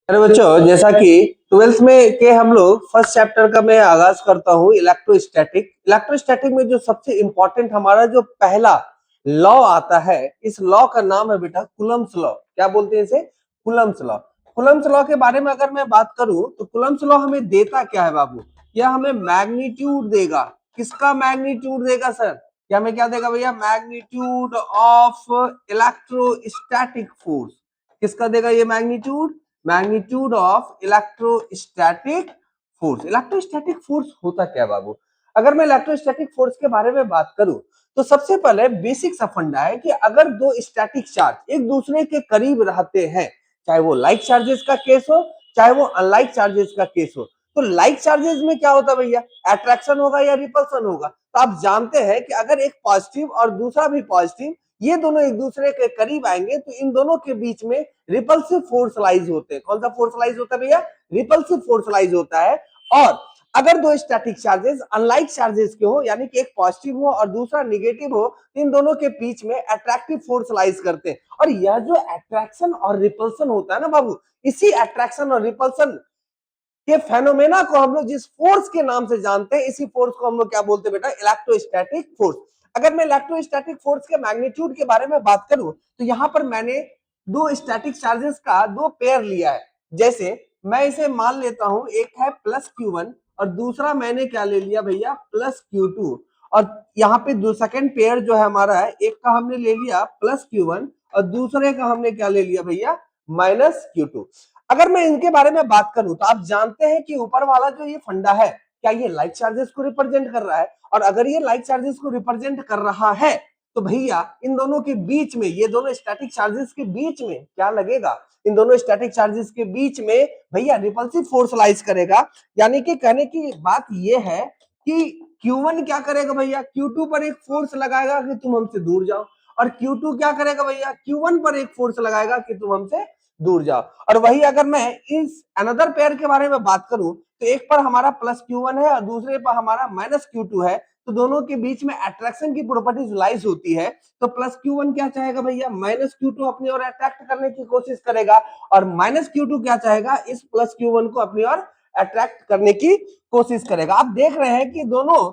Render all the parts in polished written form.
अरे बच्चों, जैसा कि ट्वेल्थ में के हम लोग फर्स्ट चैप्टर का मैं आगाज करता हूँ इलेक्ट्रोस्टैटिक। इलेक्ट्रोस्टैटिक में जो सबसे इंपॉर्टेंट हमारा जो पहला लॉ आता है, इस लॉ का नाम है बेटा कूलम्ब्स लॉ। क्या बोलते हैं इसे? Coulomb's law. कूलम्ब्स लॉ के बारे में अगर मैं बात करूं तो कूलम्ब्स लॉ हमें देता क्या है बाबू? यह हमें मैग्नीट्यूड देगा। किसका मैग्नीट्यूड देगा सर? या हमें क्या देगा भैया? Magnitude of electrostatic force. किसका देगा ये magnitude? Magnitude of electrostatic force. Electrostatic force होता क्या है बाबू? अगर मैं इलेक्ट्रोस्टैटिक फोर्स के बारे में बात करूं तो सबसे पहले बेसिक सा फंडा है कि अगर दो स्टैटिक चार्ज एक दूसरे के करीब रहते हैं, चाहे वो लाइक चार्जेस का केस हो चाहे वो अनलाइक चार्जेस का केस हो, तो लाइक चार्जेस में क्या होता है भैया? अट्रैक्शन होगा या रिपल्सन होगा। तो आप जानते हैं कि अगर एक पॉजिटिव और दूसरा भी पॉजिटिव, ये दोनों एक दूसरे के करीब आएंगे तो इन दोनों के बीच में रिपल्सिव फोर्स लाइज होते हैं। कौन सा फोर्स लाइज होता है भैया? रिपल्सिव फोर्स लाइज होता है। और अगर दो स्टैटिक चार्जेस अनलाइक चार्जेस के हो, यानी कि एक पॉजिटिव हो और दूसरा निगेटिव हो, इन दोनों के बीच में अट्रैक्टिव फोर्स लाइज करते हैं। और यह जो अट्रैक्शन और रिपल्सन होता है ना बाबू, इसी अट्रैक्शन और रिपल्सन ये फेनोमेना को हम लोग जिस फोर्स के नाम से जानते हैं, इसी फोर्स को हम लोग क्या बोलते हैं बेटा? Electrostatic force. अगर मैं इलेक्ट्रोस्टैटिक फोर्स के मैग्नीट्यूड के बारे में बात करूं तो यहां पर मैंने दो स्टैटिक चार्जेस का दो पेयर लिया है। जैसे मैं इसे मान लेता हूं, एक है प्लस Q1 और दूसरा मैंने क्या ले लिया भैया? Plus Q2। और यहाँ पे दो सेकेंड पेयर जो है हमारा है, एक का हमने ले लिया प्लस Q1 और दूसरे का हमने क्या ले लिया भैया? Minus Q2। अगर मैं इनके बारे में बात करूं तो आप जानते हैं कि ऊपर वाला जो ये फंडा है, क्या ये लाइक चार्जेस को रिप्रेजेंट कर रहा है? और अगर ये लाइक चार्जेस को रिप्रेजेंट कर रहा है तो भैया इन दोनों के बीच में, ये दोनों स्टैटिक चार्जेस के बीच में क्या लगेगा? इन दोनों स्टैटिक चार्जेस के बीच में भैया रिपल्सिव फोर्स लाइज करेगा। यानी कि कहने की बात ये है कि Q1 क्या करेगा भैया? Q2 पर एक फोर्स लगाएगा कि तुम हमसे दूर जाओ, और Q2 क्या करेगा भैया? Q1 पर एक फोर्स लगाएगा कि तुम हमसे दूर जाओ। और वही अगर मैं इस अनदर पेयर के बारे में बात करूं तो एक पर हमारा प्लस Q1 है और दूसरे पर हमारा माइनस Q2 है, तो दोनों के बीच में अट्रैक्शन की प्रॉपर्टीज लाइज होती है। तो प्लस Q1 क्या चाहेगा भैया? माइनस Q2 अपनी ओर अट्रैक्ट करने की कोशिश करेगा, और माइनस Q2 क्या चाहेगा? इस प्लस Q1 को अपनी ओर अट्रैक्ट करने की कोशिश करेगा। आप देख रहे हैं कि दोनों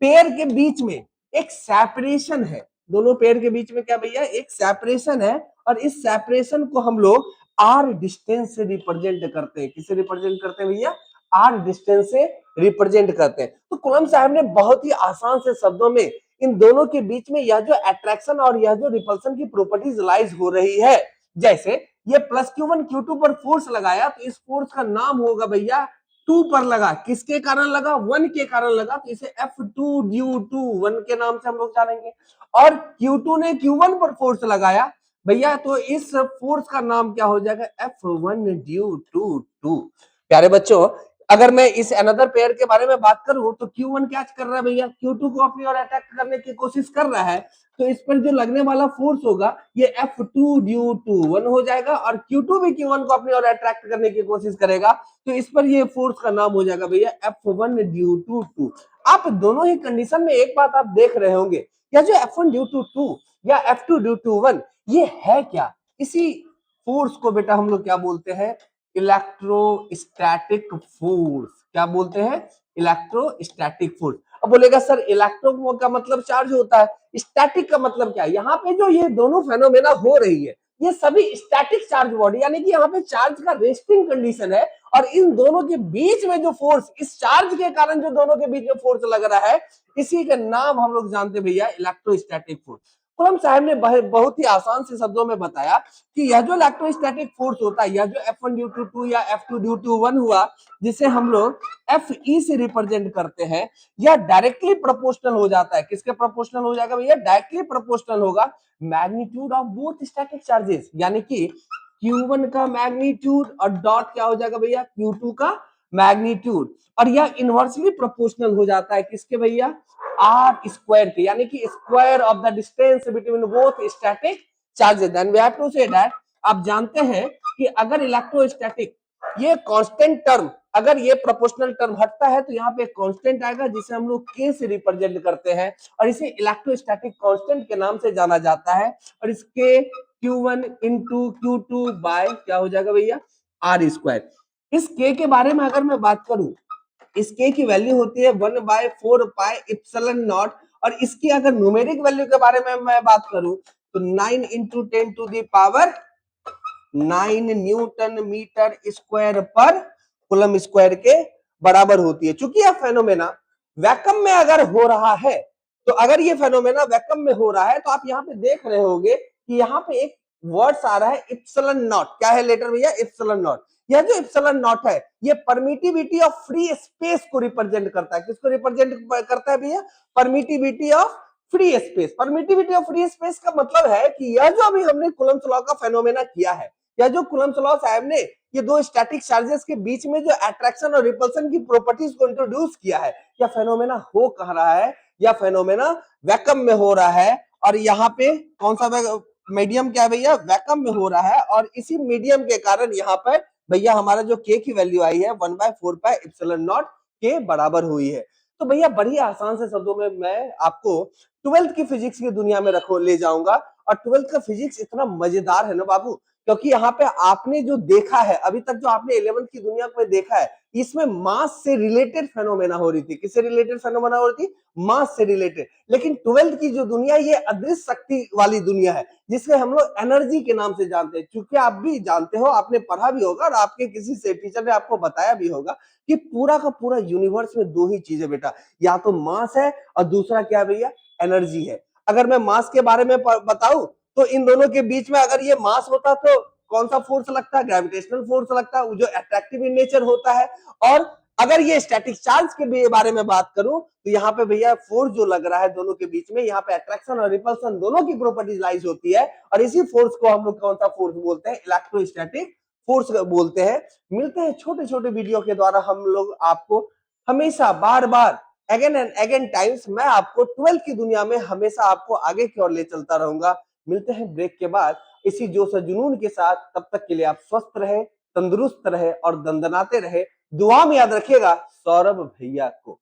पेयर के बीच में एक सेपरेशन है। दोनों पेयर के बीच में क्या भैया? एक सेपरेशन है। और इस सेपरेशन को हम लोग आर डिस्टेंस से रिप्रेजेंट करते हैं। किसे रिप्रेजेंट करते हैं भैया? आर डिस्टेंस से रिप्रेजेंट करते हैं। तो कूलम्ब साहब ने बहुत ही आसान से शब्दों में इन दोनों के बीच में यह जो अट्रैक्शन और यह जो रिपल्सन की प्रॉपर्टीज लाइज हो रही है, जैसे ये प्लस Q1 Q2 पर फोर्स लगाया तो इस फोर्स का नाम होगा भैया 2 पर लगा। किसके कारण लगा? 1 के कारण लगा, तो इसे F2 ड्यू टू 1 के नाम से हम लोग जानेंगे। और Q2 ने Q1 पर फोर्स लगाया भैया, तो इस फोर्स का नाम क्या हो जाएगा? F1 due to 2। प्यारे बच्चों, अगर मैं इस अनदर पेयर के बारे में बात करूं तो Q1 क्या कर रहा है भैया? Q2 को अपनी ओर अटैक करने की कोशिश कर रहा है, तो इस पर जो लगने वाला फोर्स होगा ये F2 ड्यू टू 1 हो जाएगा, और Q2 भी Q1 को अपनी ओर अट्रैक्ट करने की कोशिश करेगा, तो इस पर ये फोर्स का नाम हो जाएगा भैया F1 ड्यू टू 2। आप दोनों ही कंडीशन में एक बात आप देख रहे होंगे, या जो F1 ड्यू टू 2 या F2 ड्यू टू 1, ये है क्या? इसी फोर्स को बेटा हम लोग क्या बोलते हैं? Electrostatic force. क्या बोलते हैं? Electrostatic force. अब बोलेगा सर इलेक्ट्रो का मतलब चार्ज होता है, स्टैटिक का मतलब क्या है? यहाँ पे जो ये दोनों फेनोमेना हो रही है, ये सभी स्टैटिक चार्ज बॉडी, यानी कि यहाँ पे चार्ज का रेस्टिंग कंडीशन है। और इन दोनों के बीच में जो फोर्स, इस चार्ज के कारण जो दोनों के बीच में फोर्स लग रहा है, इसी का नाम हम लोग जानते हैं भैया इलेक्ट्रोस्टैटिक फोर्स। कूलम्ब साहब ने बहुत ही आसान से शब्दों में बताया कि यह जो इलेक्ट्रोस्टैटिक फोर्स होता है, यह जो F1 ड्यू टू 2 या F2 ड्यू टू 1 हुआ, जिसे हम लोग Fe से रिप्रेजेंट करते हैं, यह डायरेक्टली प्रोपोर्शनल हो जाता है। किसके प्रोपोर्शनल हो जाएगा भैया? डायरेक्टली प्रोपोर्शनल होगा magnitude of both static charges, यानी कि Q1 का मैग्नीट्यूड और डॉट क्या हो जाएगा भैया? Q2 का मैग्नीट्यूड। और यह इनवर्सली प्रोपोर्शनल हो जाता है किसके भैया? आर स्क्वायर के, यानी कि square of the distance between both static charges. Then we have to say that, आप जानते हैं कि अगर इलेक्ट्रोस्टैटिक ये कांस्टेंट टर्म, अगर ये प्रोपोर्शनल टर्म हटता है तो यहाँ पे कांस्टेंट आएगा जिसे हम लोग k से रिप्रेजेंट करते हैं, और इसे इलेक्ट्रोस्टैटिक कांस्टेंट के नाम से जाना जाता है। और इसके Q1 इंटू Q2 बाय क्या हो जाएगा भैया? R square. इस के बारे में अगर मैं बात करूं, इस के की वैल्यू होती है 1/4 पाई एप्सिलॉन नॉट। और इसकी अगर न्यूमेरिक वैल्यू के बारे में मैं बात करूं तो 9 × 10⁻⁹ न्यूटन मीटर स्क्वायर पर कूलम स्क्वायर के बराबर होती है। चूंकि यह फेनोमेना वैक्यूम में अगर हो रहा है, तो अगर ये फेनोमेना वैक्यूम में हो रहा है तो आप यहाँ पे देख रहे होंगे कि यहाँ पे एक वर्ड्स आ रहा है इप्सिलॉन नॉट। क्या है लेटर भैया? Epsilon not. यह जो इप्सिलॉन नॉट है ये परमिटिविटी ऑफ फ्री स्पेस को रिप्रेजेंट करता है। किसको रिप्रेजेंट करता है भैया? Permittivity of free space. Permittivity of free space का मतलब है कि यह जो अभी हमने कूलम्ब लॉ का फेनोमेना किया है, या जो कूलम्ब लॉ साहब ने ये दो स्टैटिक चार्जेस के बीच में जो अट्रैक्शन और रिपल्सन की प्रॉपर्टीज को इंट्रोड्यूस किया है, यह फेनोमेना हो कह रहा है, यह फेनोमेना वैक्यूम में हो रहा है। और यहाँ पे कौन सा मीडियम क्या है भैया? वैक्यूम में हो रहा है। और इसी मीडियम के कारण यहाँ पर भैया हमारा जो के की वैल्यू आई है 1/4 पाई एप्सिलॉन नॉट के बराबर हुई है। तो भैया बड़ी आसान से शब्दों में मैं आपको 12th की फिजिक्स की दुनिया में रखो ले जाऊंगा। और 12th का फिजिक्स इतना मजेदार है ना बाबू, क्योंकि यहाँ पे आपने जो देखा है अभी तक, जो आपने 11th की दुनिया में देखा है, इसमें मास से रिलेटेड फेनोमेना हो रही थी। किससे रिलेटेड फेनोमेना हो रही थी? मास से रिलेटेड। लेकिन 12th की जो दुनिया, ये अदृश्य शक्ति वाली दुनिया है, जिससे हम लोग एनर्जी के नाम से जानते हैं। क्योंकि आप भी जानते हो, आपने पढ़ा भी होगा और आपके किसी से टीचर ने आपको बताया भी होगा कि पूरा का पूरा यूनिवर्स में दो ही चीजें बेटा, या तो मास है और दूसरा क्या है भैया? एनर्जी है। अगर मैं मास के बारे में बताऊं तो इन दोनों के बीच में अगर ये मास होता तो कौन सा फोर्स लगता है? ग्रेविटेशनल फोर्स लगता है, जो अट्रैक्टिव इन नेचर होता है। और अगर ये स्टैटिक चार्ज के बारे में बात करूं तो यहाँ पे भैया फोर्स जो लग रहा है दोनों के बीच में, यहाँ पे अट्रैक्शन और रिपल्सन दोनों की प्रॉपर्टीज लाइज होती है। और इसी फोर्स को हम लोग कौन सा फोर्स बोलते हैं? इलेक्ट्रोस्टैटिक फोर्स बोलते हैं। मिलते हैं छोटे छोटे वीडियो के द्वारा, हम लोग आपको हमेशा बार बार अगेन एंड अगेन टाइम्स मैं आपको 12th की दुनिया में हमेशा आपको आगे की ओर ले चलता रहूंगा। मिलते हैं ब्रेक के बाद इसी जोश और जुनून के साथ। तब तक के लिए आप स्वस्थ रहे, तंदुरुस्त रहे और दंदनाते रहे। दुआ में याद रखिएगा सौरभ भैया को।